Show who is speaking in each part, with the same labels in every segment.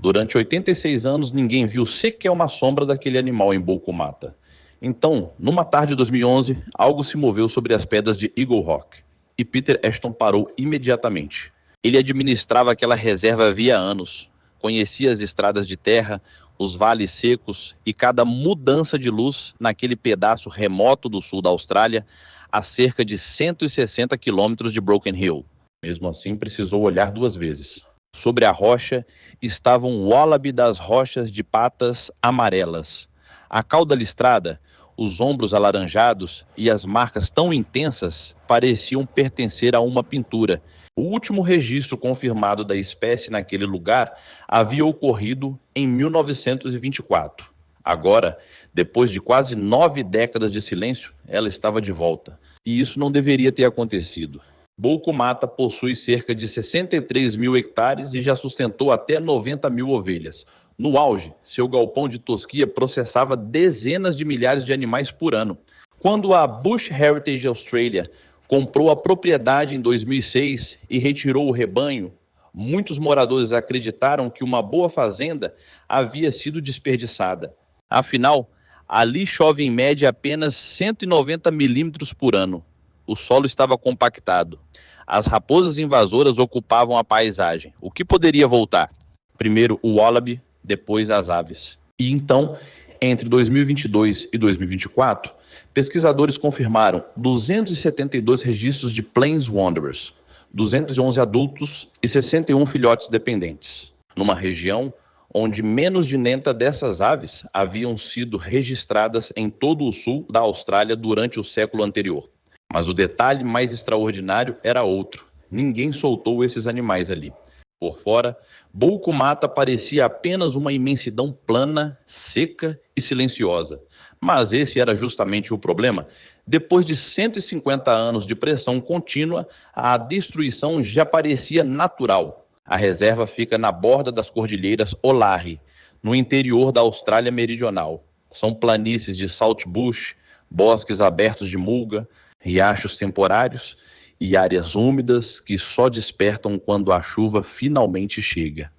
Speaker 1: Durante 86 anos, ninguém viu sequer uma sombra daquele animal em Bolco Mata. Então, numa tarde de 2011, algo se moveu sobre as pedras de Eagle Rock. E Peter Ashton parou imediatamente. Ele administrava aquela reserva havia anos. Conhecia as estradas de terra, os vales secos e cada mudança de luz naquele pedaço remoto do sul da Austrália, a cerca de 160 quilômetros de Broken Hill. Mesmo assim, precisou olhar 2 vezes. Sobre a rocha estava um wallaby das rochas de patas amarelas. A cauda listrada, os ombros alaranjados e as marcas tão intensas pareciam pertencer a uma pintura. O último registro confirmado da espécie naquele lugar havia ocorrido em 1924. Agora, depois de quase 9 décadas de silêncio, ela estava de volta. E isso não deveria ter acontecido. Bolco Mata possui cerca de 63 mil hectares e já sustentou até 90 mil ovelhas. No auge, seu galpão de tosquia processava dezenas de milhares de animais por ano. Quando a Bush Heritage Australia comprou a propriedade em 2006 e retirou o rebanho, muitos moradores acreditaram que uma boa fazenda havia sido desperdiçada. Afinal, ali chove em média apenas 190 milímetros por ano. O solo estava compactado. As raposas invasoras ocupavam a paisagem. O que poderia voltar? Primeiro o wallaby, depois as aves. E então, entre 2022 e 2024, pesquisadores confirmaram 272 registros de Plains Wanderers, 211 adultos e 61 filhotes dependentes, numa região onde menos de 90 dessas aves haviam sido registradas em todo o sul da Austrália durante o século anterior. Mas o detalhe mais extraordinário era outro. Ninguém soltou esses animais ali. Por fora, Bolco Mata parecia apenas uma imensidão plana, seca e silenciosa. Mas esse era justamente o problema. Depois de 150 anos de pressão contínua, a destruição já parecia natural. A reserva fica na borda das cordilheiras Olari, no interior da Austrália Meridional. São planícies de saltbush, bosques abertos de mulga, riachos temporários e áreas úmidas que só despertam quando a chuva finalmente chega.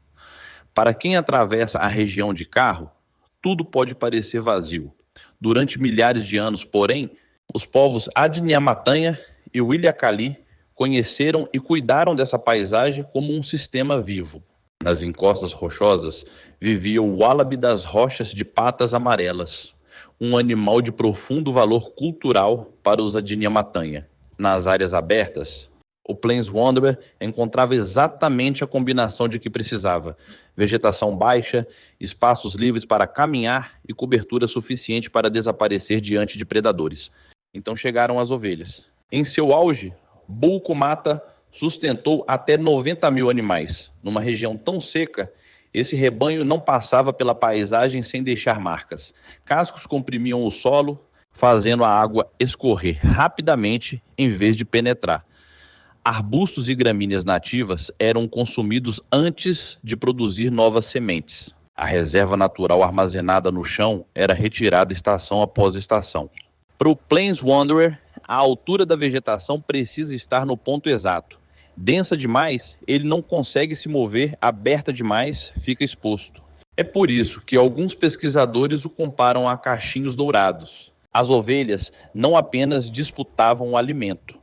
Speaker 1: Para quem atravessa a região de carro, tudo pode parecer vazio. Durante milhares de anos, porém, os povos Adnyamathanha e Williakali conheceram e cuidaram dessa paisagem como um sistema vivo. Nas encostas rochosas vivia o wallaby das rochas de patas amarelas, um animal de profundo valor cultural para os Adnyamathanha. Nas áreas abertas, o Plains Wanderer encontrava exatamente a combinação de que precisava: vegetação baixa, espaços livres para caminhar e cobertura suficiente para desaparecer diante de predadores. Então chegaram as ovelhas. Em seu auge, Bolco Mata sustentou até 90 mil animais. Numa região tão seca, esse rebanho não passava pela paisagem sem deixar marcas. Cascos comprimiam o solo, fazendo a água escorrer rapidamente em vez de penetrar. Arbustos e gramíneas nativas eram consumidos antes de produzir novas sementes. A reserva natural armazenada no chão era retirada estação após estação. Para o Plains Wanderer, a altura da vegetação precisa estar no ponto exato. Densa demais, ele não consegue se mover, aberta demais, fica exposto. É por isso que alguns pesquisadores o comparam a cachinhos dourados. As ovelhas não apenas disputavam o alimento,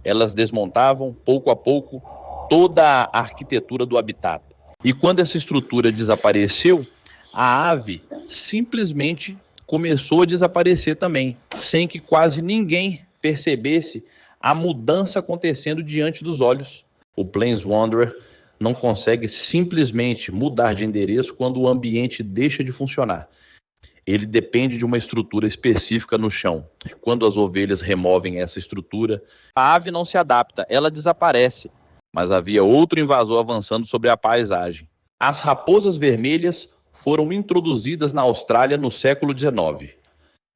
Speaker 1: elas desmontavam, pouco a pouco, toda a arquitetura do habitat. E quando essa estrutura desapareceu, a ave simplesmente começou a desaparecer também, sem que quase ninguém percebesse a mudança acontecendo diante dos olhos. O Plains Wanderer não consegue simplesmente mudar de endereço quando o ambiente deixa de funcionar. Ele depende de uma estrutura específica no chão. Quando as ovelhas removem essa estrutura, a ave não se adapta, ela desaparece. Mas havia outro invasor avançando sobre a paisagem. As raposas vermelhas foram introduzidas na Austrália no século XIX.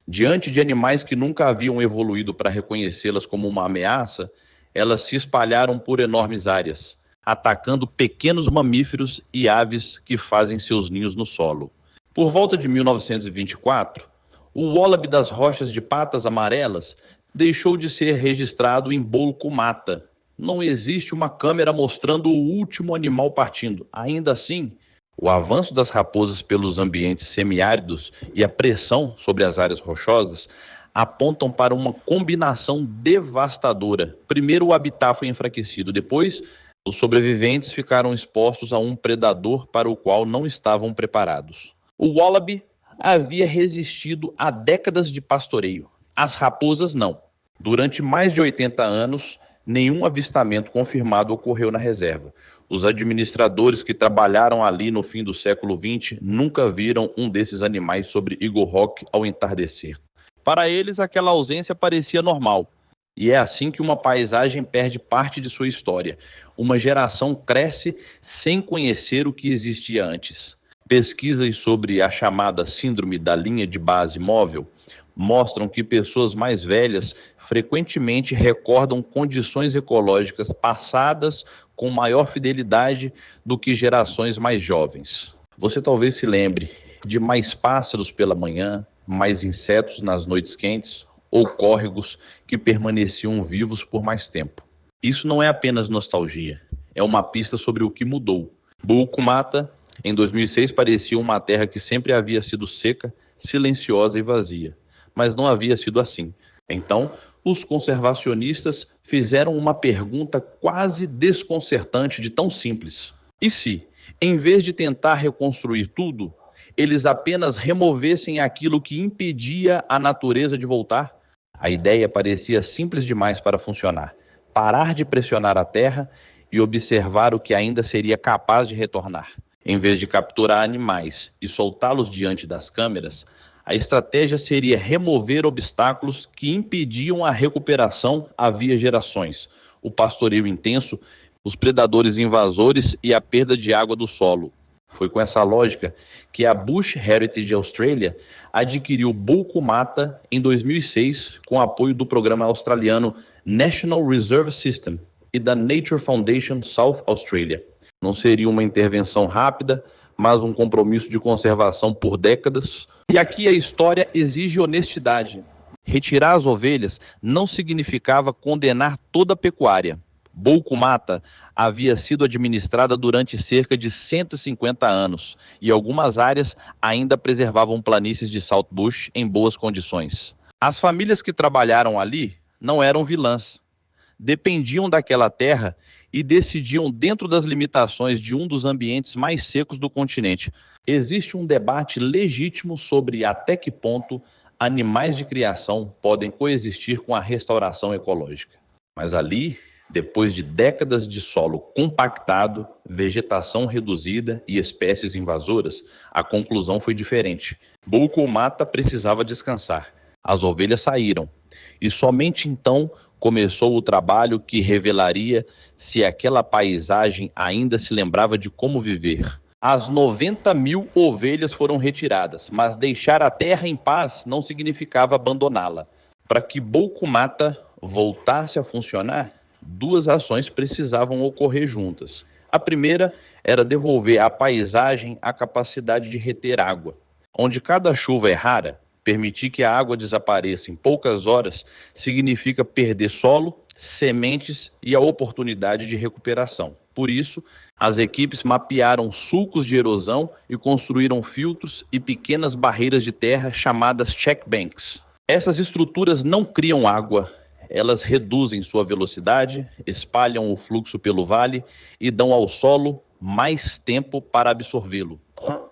Speaker 1: Diante de animais que nunca haviam evoluído para reconhecê-las como uma ameaça, elas se espalharam por enormes áreas, atacando pequenos mamíferos e aves que fazem seus ninhos no solo. Por volta de 1924, o wallaby das rochas de patas amarelas deixou de ser registrado em Bolco Mata. Não existe uma câmera mostrando o último animal partindo. Ainda assim, O avanço das raposas pelos ambientes semiáridos e a pressão sobre as áreas rochosas apontam para uma combinação devastadora. Primeiro, o habitat foi enfraquecido, depois, os sobreviventes ficaram expostos a um predador para o qual não estavam preparados. O wallaby havia resistido a décadas de pastoreio, as raposas não. Durante mais de 80 anos, nenhum avistamento confirmado ocorreu na reserva. Os administradores que trabalharam ali no fim do século XX nunca viram um desses animais sobre Eagle Rock ao entardecer. Para eles, aquela ausência parecia normal. E é assim que uma paisagem perde parte de sua história. Uma geração cresce sem conhecer o que existia antes. Pesquisas sobre a chamada síndrome da linha de base móvel mostram que pessoas mais velhas frequentemente recordam condições ecológicas passadas com maior fidelidade do que gerações mais jovens. Você talvez se lembre de mais pássaros pela manhã, mais insetos nas noites quentes ou córregos que permaneciam vivos por mais tempo. Isso não é apenas nostalgia, é uma pista sobre o que mudou. Bulkumata, em 2006, parecia uma terra que sempre havia sido seca, silenciosa e vazia, mas não havia sido assim. Então, os conservacionistas fizeram uma pergunta quase desconcertante de tão simples. E se, em vez de tentar reconstruir tudo, eles apenas removessem aquilo que impedia a natureza de voltar? A ideia parecia simples demais para funcionar. Parar de pressionar a terra e observar o que ainda seria capaz de retornar. Em vez de capturar animais e soltá-los diante das câmeras, a estratégia seria remover obstáculos que impediam a recuperação havia gerações, o pastoreio intenso, os predadores invasores e a perda de água do solo. Foi com essa lógica que a Bush Heritage Australia adquiriu Bulkumata em 2006 com apoio do programa australiano National Reserve System e da Nature Foundation South Australia. Não seria uma intervenção rápida, mas um compromisso de conservação por décadas. E aqui a história exige honestidade. Retirar as ovelhas não significava condenar toda a pecuária. Bulkumata havia sido administrada durante cerca de 150 anos e algumas áreas ainda preservavam planícies de Saltbush em boas condições. As famílias que trabalharam ali não eram vilãs. Dependiam daquela terra e decidiam dentro das limitações de um dos ambientes mais secos do continente. Existe um debate legítimo sobre até que ponto animais de criação podem coexistir com a restauração ecológica. Mas ali, depois de décadas de solo compactado, vegetação reduzida e espécies invasoras, a conclusão foi diferente. Bulkumata precisava descansar. As ovelhas saíram. E somente então começou o trabalho que revelaria se aquela paisagem ainda se lembrava de como viver. As 90 mil ovelhas foram retiradas, mas deixar a terra em paz não significava abandoná-la. Para que Bulkumata voltasse a funcionar, duas ações precisavam ocorrer juntas. A primeira era devolver à paisagem a capacidade de reter água. Onde cada chuva é rara, permitir que a água desapareça em poucas horas significa perder solo, sementes e a oportunidade de recuperação. Por isso, as equipes mapearam sulcos de erosão e construíram filtros e pequenas barreiras de terra chamadas check banks. Essas estruturas não criam água, elas reduzem sua velocidade, espalham o fluxo pelo vale e dão ao solo mais tempo para absorvê-lo.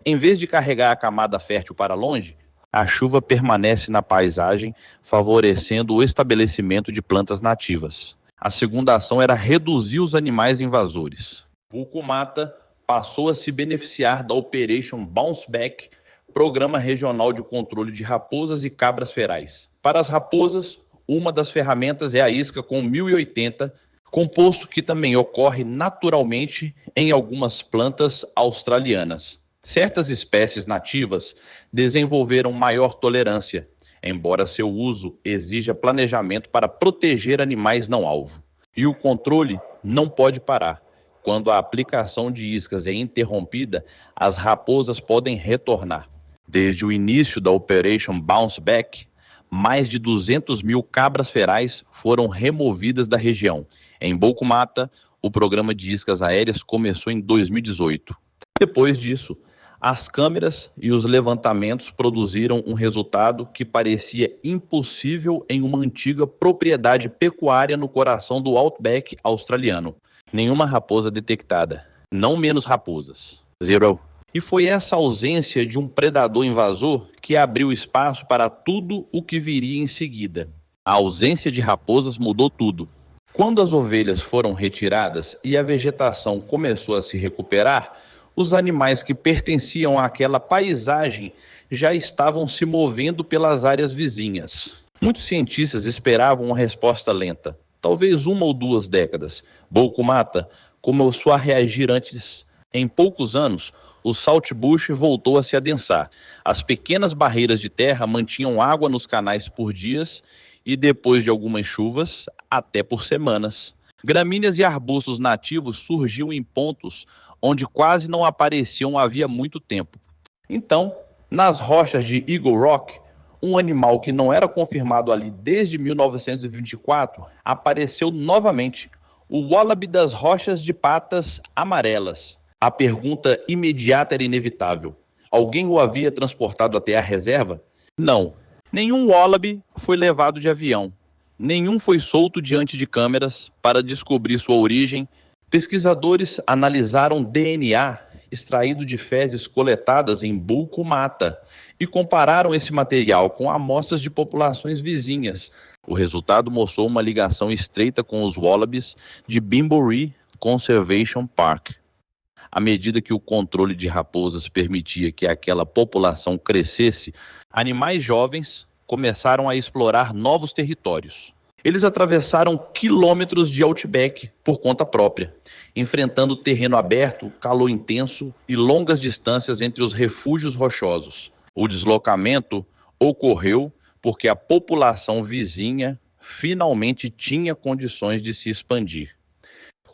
Speaker 1: Em vez de carregar a camada fértil para longe, a chuva permanece na paisagem, favorecendo o estabelecimento de plantas nativas. A segunda ação era reduzir os animais invasores. Bulkumata passou a se beneficiar da Operation Bounce Back, programa regional de controle de raposas e cabras ferais. Para as raposas, uma das ferramentas é a isca com 1080, composto que também ocorre naturalmente em algumas plantas australianas. Certas espécies nativas desenvolveram maior tolerância, embora seu uso exija planejamento para proteger animais não alvo. E o controle não pode parar. Quando a aplicação de iscas é interrompida, as raposas podem retornar. Desde o início da Operation Bounce Back, mais de 200 mil cabras ferais foram removidas da região. Em Bulkumata, o programa de iscas aéreas começou em 2018. Depois disso, as câmeras e os levantamentos produziram um resultado que parecia impossível em uma antiga propriedade pecuária no coração do Outback australiano. Nenhuma raposa detectada, não menos raposas. Zero. E foi essa ausência de um predador invasor que abriu espaço para tudo o que viria em seguida. A ausência de raposas mudou tudo. Quando as ovelhas foram retiradas e a vegetação começou a se recuperar, os animais que pertenciam àquela paisagem já estavam se movendo pelas áreas vizinhas. Muitos cientistas esperavam uma resposta lenta, talvez 1 ou 2 décadas. Bulkumata começou a reagir antes. Em poucos anos, o saltbush voltou a se adensar. As pequenas barreiras de terra mantinham água nos canais por dias e, depois de algumas chuvas, até por semanas. Gramíneas e arbustos nativos surgiam em pontos onde quase não apareciam havia muito tempo. Então, nas rochas de Eagle Rock, um animal que não era confirmado ali desde 1924 apareceu novamente, o wallaby das rochas de patas amarelas. A pergunta imediata era inevitável. Alguém o havia transportado até a reserva? Não. Nenhum wallaby foi levado de avião. Nenhum foi solto diante de câmeras para descobrir sua origem. Pesquisadores analisaram DNA extraído de fezes coletadas em Bulkumata e compararam esse material com amostras de populações vizinhas. O resultado mostrou uma ligação estreita com os wallabies de Bimboree Conservation Park. À medida que o controle de raposas permitia que aquela população crescesse, animais jovens começaram a explorar novos territórios. Eles atravessaram quilômetros de outback por conta própria, enfrentando terreno aberto, calor intenso e longas distâncias entre os refúgios rochosos. O deslocamento ocorreu porque a população vizinha finalmente tinha condições de se expandir.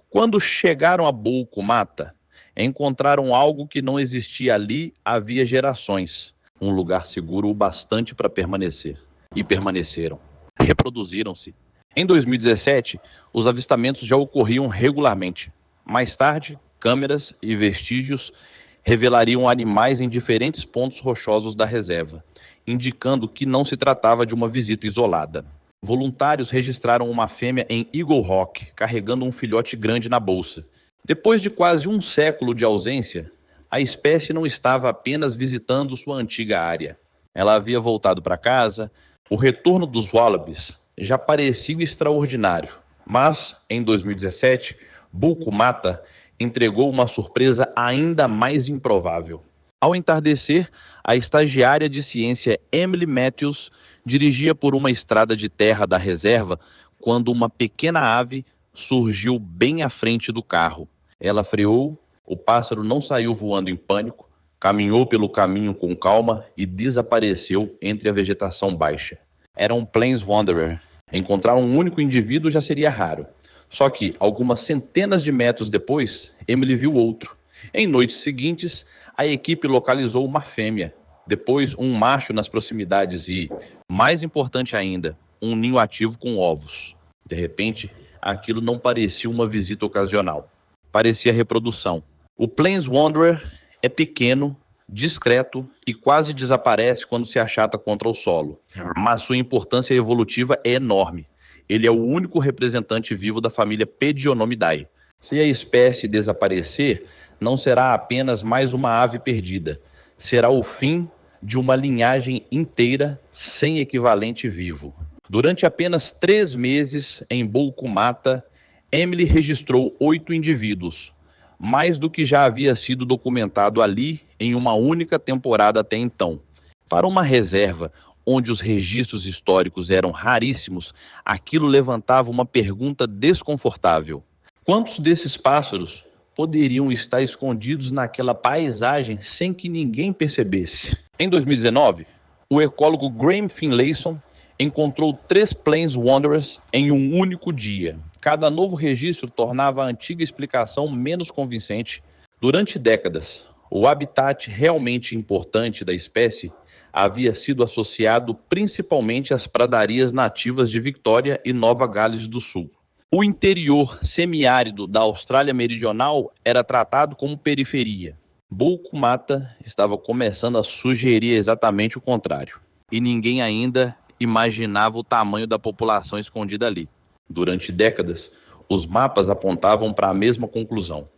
Speaker 1: Quando chegaram a Bulkumata, encontraram algo que não existia ali havia gerações, um lugar seguro o bastante para permanecer. E permaneceram. Reproduziram-se. Em 2017, os avistamentos já ocorriam regularmente. Mais tarde, câmeras e vestígios revelariam animais em diferentes pontos rochosos da reserva, indicando que não se tratava de uma visita isolada. Voluntários registraram uma fêmea em Eagle Rock, carregando um filhote grande na bolsa. Depois de quase um século de ausência, a espécie não estava apenas visitando sua antiga área. Ela havia voltado para casa. O retorno dos wallabies já parecia extraordinário, mas, em 2017, Bulkumata entregou uma surpresa ainda mais improvável. Ao entardecer, a estagiária de ciência Emily Matthews dirigia por uma estrada de terra da reserva quando uma pequena ave surgiu bem à frente do carro. Ela freou, o pássaro não saiu voando em pânico, caminhou pelo caminho com calma e desapareceu entre a vegetação baixa. Era um Plains Wanderer. Encontrar um único indivíduo já seria raro. Só que, algumas centenas de metros depois, Emily viu outro. Em noites seguintes, a equipe localizou uma fêmea, depois um macho nas proximidades e, mais importante ainda, um ninho ativo com ovos. De repente, aquilo não parecia uma visita ocasional. Parecia reprodução. O Plains Wanderer é pequeno, discreto e quase desaparece quando se achata contra o solo. Mas sua importância evolutiva é enorme. Ele é o único representante vivo da família Pedionomidae. Se a espécie desaparecer, não será apenas mais uma ave perdida. Será o fim de uma linhagem inteira sem equivalente vivo. Durante apenas 3 meses em Bulkumata, Emily registrou 8 indivíduos, mais do que já havia sido documentado ali em uma única temporada até então. Para uma reserva onde os registros históricos eram raríssimos, aquilo levantava uma pergunta desconfortável. Quantos desses pássaros poderiam estar escondidos naquela paisagem sem que ninguém percebesse? Em 2019, o ecólogo Graham Finlayson encontrou 3 Plains Wanderers em um único dia. Cada novo registro tornava a antiga explicação menos convincente. Durante décadas, o habitat realmente importante da espécie havia sido associado principalmente às pradarias nativas de Victoria e Nova Gales do Sul. O interior semiárido da Austrália Meridional era tratado como periferia. Bulco Mata estava começando a sugerir exatamente o contrário. E ninguém ainda imaginava o tamanho da população escondida ali. Durante décadas, os mapas apontavam para a mesma conclusão.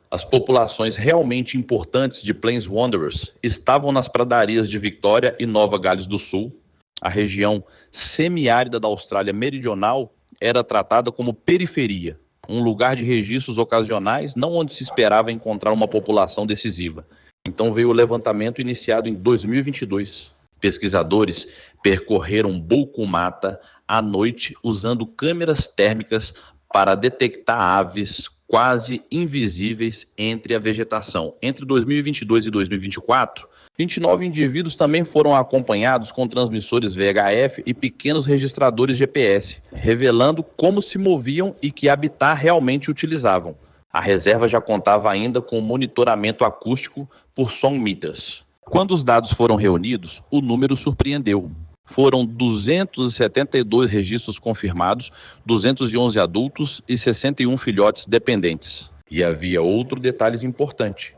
Speaker 1: As populações realmente importantes de Plains Wanderers estavam nas pradarias de Victoria e Nova Gales do Sul. A região semiárida da Austrália Meridional era tratada como periferia, um lugar de registros ocasionais, não onde se esperava encontrar uma população decisiva. Então veio o levantamento iniciado em 2022. Pesquisadores percorreram Bulco Mata à noite usando câmeras térmicas para detectar aves quase invisíveis entre a vegetação. Entre 2022 e 2024, 29 indivíduos também foram acompanhados com transmissores VHF e pequenos registradores GPS, revelando como se moviam e que habitat realmente utilizavam. A reserva já contava ainda com monitoramento acústico por song meters. Quando os dados foram reunidos, o número surpreendeu. Foram 272 registros confirmados, 211 adultos e 61 filhotes dependentes. E havia outro detalhe importante.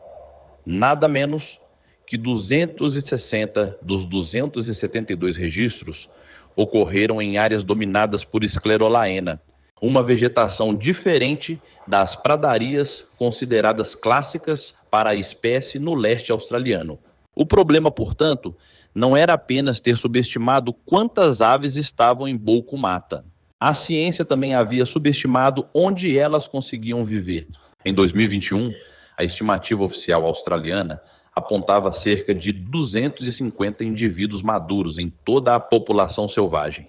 Speaker 1: Nada menos que 260 dos 272 registros ocorreram em áreas dominadas por esclerolaena, uma vegetação diferente das pradarias consideradas clássicas para a espécie no leste australiano. O problema, portanto, não era apenas ter subestimado quantas aves estavam em Bulco Mata. A ciência também havia subestimado onde elas conseguiam viver. Em 2021, a estimativa oficial australiana apontava cerca de 250 indivíduos maduros em toda a população selvagem.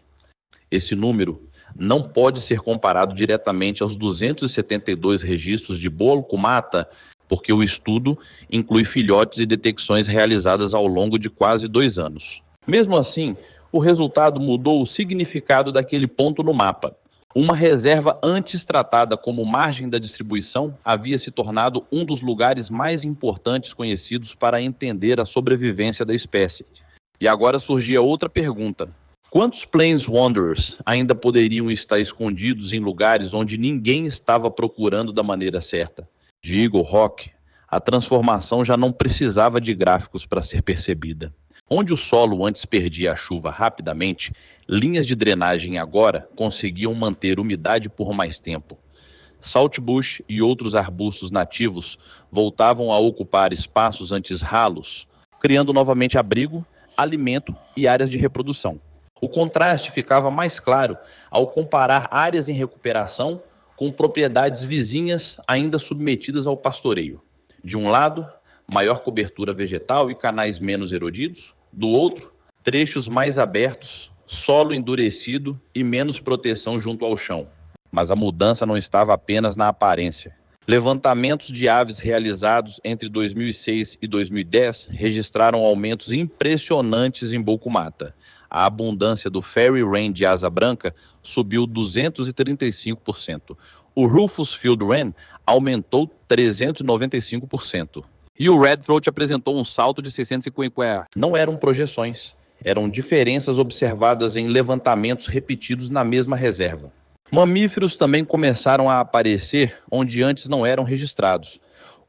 Speaker 1: Esse número não pode ser comparado diretamente aos 272 registros de Bulco Mata, porque o estudo inclui filhotes e detecções realizadas ao longo de quase 2 anos. Mesmo assim, o resultado mudou o significado daquele ponto no mapa. Uma reserva antes tratada como margem da distribuição havia se tornado um dos lugares mais importantes conhecidos para entender a sobrevivência da espécie. E agora surgia outra pergunta. Quantos Plains Wanderers ainda poderiam estar escondidos em lugares onde ninguém estava procurando da maneira certa? De Eagle Rock, a transformação já não precisava de gráficos para ser percebida. Onde o solo antes perdia a chuva rapidamente, linhas de drenagem agora conseguiam manter umidade por mais tempo. Saltbush e outros arbustos nativos voltavam a ocupar espaços antes ralos, criando novamente abrigo, alimento e áreas de reprodução. O contraste ficava mais claro ao comparar áreas em recuperação com propriedades vizinhas ainda submetidas ao pastoreio. De um lado, maior cobertura vegetal e canais menos erodidos. Do outro, trechos mais abertos, solo endurecido e menos proteção junto ao chão. Mas a mudança não estava apenas na aparência. Levantamentos de aves realizados entre 2006 e 2010 registraram aumentos impressionantes em Bulco Mata. A abundância do Fairy Wren de asa branca subiu 235%. O Rufous Field Wren aumentou 395%. E o Red Throat apresentou um salto de 650%. Não eram projeções, eram diferenças observadas em levantamentos repetidos na mesma reserva. Mamíferos também começaram a aparecer onde antes não eram registrados.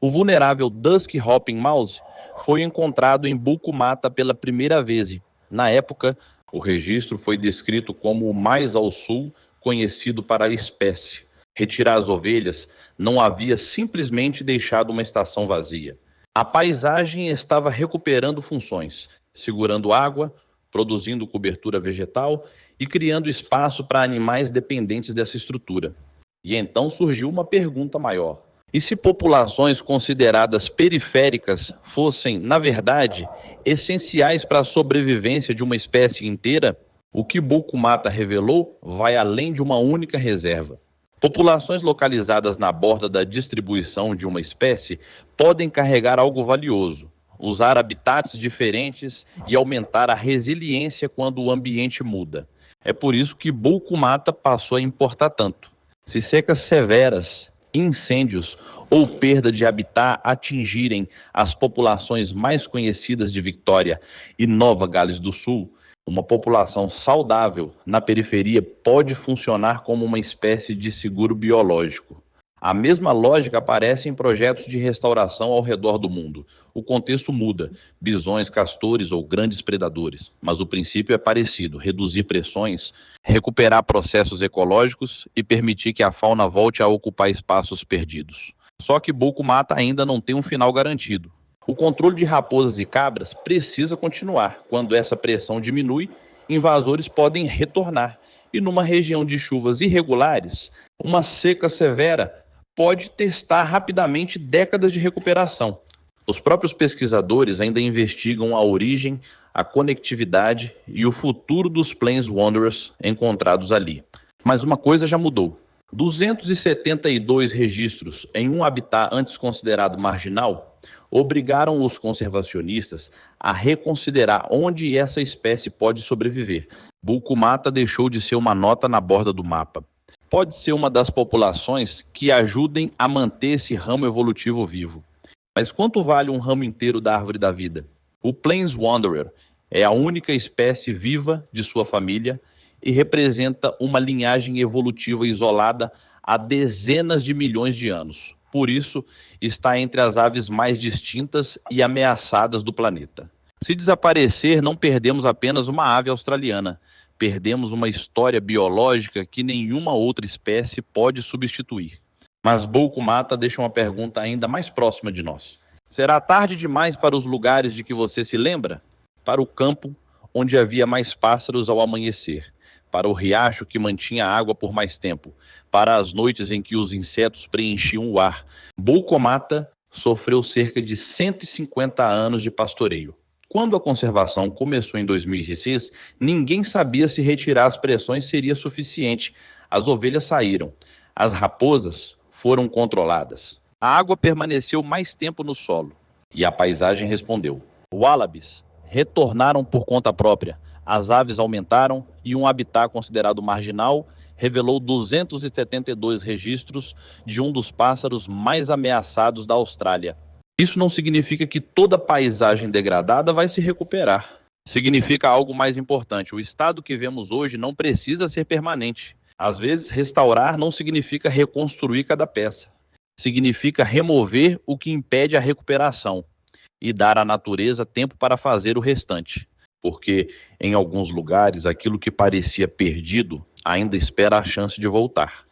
Speaker 1: O vulnerável Dusky Hopping Mouse foi encontrado em Bulco Mata pela primeira vez. Na época, o registro foi descrito como o mais ao sul conhecido para a espécie. Retirar as ovelhas não havia simplesmente deixado uma estação vazia. A paisagem estava recuperando funções, segurando água, produzindo cobertura vegetal e criando espaço para animais dependentes dessa estrutura. E então surgiu uma pergunta maior. E se populações consideradas periféricas fossem, na verdade, essenciais para a sobrevivência de uma espécie inteira? O que Bulco Mata revelou vai além de uma única reserva. Populações localizadas na borda da distribuição de uma espécie podem carregar algo valioso, usar habitats diferentes e aumentar a resiliência quando o ambiente muda. É por isso que Bulco Mata passou a importar tanto. Se secas severas, incêndios ou perda de habitat atingirem as populações mais conhecidas de Victoria e Nova Gales do Sul, uma população saudável na periferia pode funcionar como uma espécie de seguro biológico. A mesma lógica aparece em projetos de restauração ao redor do mundo. O contexto muda, bisões, castores ou grandes predadores, mas o princípio é parecido: reduzir pressões, recuperar processos ecológicos e permitir que a fauna volte a ocupar espaços perdidos. Só que Boku Mata ainda não tem um final garantido. O controle de raposas e cabras precisa continuar. Quando essa pressão diminui, invasores podem retornar. E numa região de chuvas irregulares, uma seca severa pode testar rapidamente décadas de recuperação. Os próprios pesquisadores ainda investigam a origem, a conectividade e o futuro dos Plains Wanderers encontrados ali. Mas uma coisa já mudou. 272 registros em um habitat antes considerado marginal obrigaram os conservacionistas a reconsiderar onde essa espécie pode sobreviver. Boku Mata deixou de ser uma nota na borda do mapa. Pode ser uma das populações que ajudem a manter esse ramo evolutivo vivo. Mas quanto vale um ramo inteiro da árvore da vida? O Plains Wanderer é a única espécie viva de sua família e representa uma linhagem evolutiva isolada há dezenas de milhões de anos. Por isso, está entre as aves mais distintas e ameaçadas do planeta. Se desaparecer, não perdemos apenas uma ave australiana. Perdemos uma história biológica que nenhuma outra espécie pode substituir. Mas Boku Mata deixa uma pergunta ainda mais próxima de nós. Será tarde demais para os lugares de que você se lembra? Para o campo, onde havia mais pássaros ao amanhecer. Para o riacho que mantinha a água por mais tempo. Para as noites em que os insetos preenchiam o ar. Boku Mata sofreu cerca de 150 anos de pastoreio. Quando a conservação começou em 2006, ninguém sabia se retirar as pressões seria suficiente. As ovelhas saíram. As raposas foram controladas. A água permaneceu mais tempo no solo. E a paisagem respondeu. Wallabies retornaram por conta própria. As aves aumentaram e um habitat considerado marginal revelou 272 registros de um dos pássaros mais ameaçados da Austrália. Isso não significa que toda paisagem degradada vai se recuperar. Significa algo mais importante. O estado que vemos hoje não precisa ser permanente. Às vezes, restaurar não significa reconstruir cada peça. Significa remover o que impede a recuperação e dar à natureza tempo para fazer o restante. Porque, em alguns lugares, aquilo que parecia perdido ainda espera a chance de voltar.